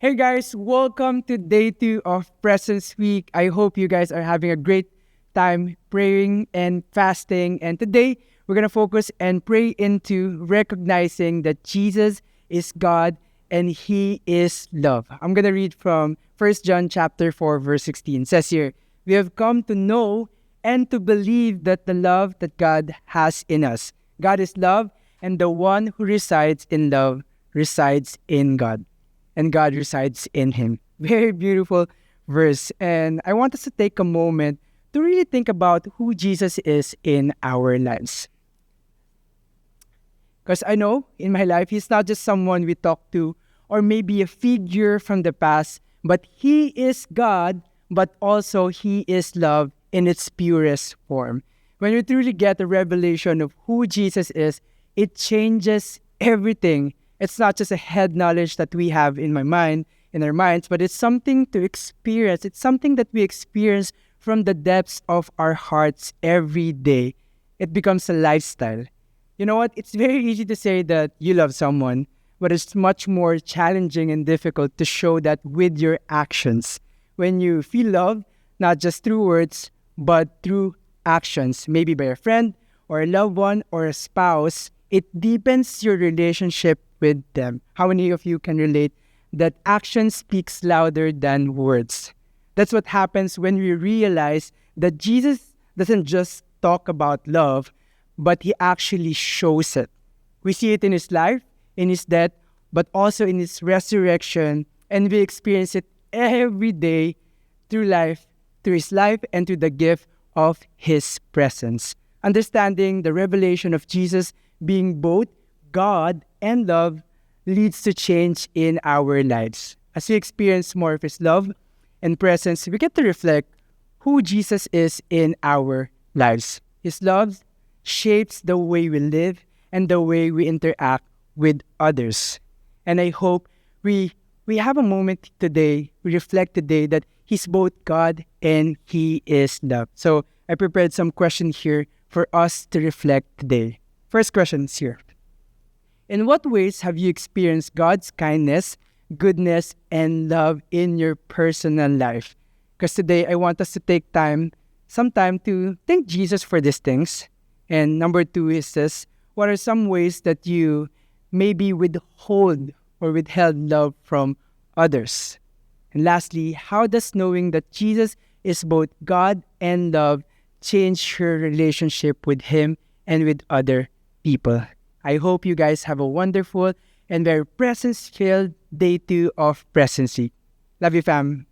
Hey guys, welcome to day 2 of Presence Week. I hope you guys are having a great time praying and fasting. And today, we're going to focus and pray into recognizing that Jesus is God and He is love. I'm going to read from 1 John chapter 4, verse 16. It says here, "We have come to know and to believe that the love that God has in us. God is love, and the one who resides in love resides in God, and God resides in him." Very beautiful verse. And I want us to take a moment to really think about who Jesus is in our lives. Because I know in my life, He's not just someone we talk to or maybe a figure from the past, but He is God, but also He is love in its purest form. When we truly get a revelation of who Jesus is, it changes everything. It's not just a head knowledge that we have in our minds, but it's something to experience. It's something that we experience from the depths of our hearts every day. It becomes a lifestyle. You know what? It's very easy to say that you love someone, but it's much more challenging and difficult to show that with your actions. When you feel love, not just through words, but through actions, maybe by a friend or a loved one or a spouse, it deepens your relationship with them. How many of you can relate that action speaks louder than words? That's what happens when we realize that Jesus doesn't just talk about love, but He actually shows it. We see it in His life, in His death, but also in His resurrection, and we experience it every day through His life, and through the gift of His presence. Understanding the revelation of Jesus being both God and love leads to change in our lives. As we experience more of His love and presence, we get to reflect who Jesus is in our lives. His love shapes the way we live and the way we interact with others. And I hope we have a moment today, we reflect today that He's both God and He is love. So I prepared some questions here for us to reflect today. First question is here. In what ways have you experienced God's kindness, goodness, and love in your personal life? Because today I want us to take some time to thank Jesus for these things. And number 2 is this: what are some ways that you maybe withheld love from others? And lastly, how does knowing that Jesus is both God and love change your relationship with Him and with other people? I hope you guys have a wonderful and very presence-filled day 2 of Presence Week. Love you, fam.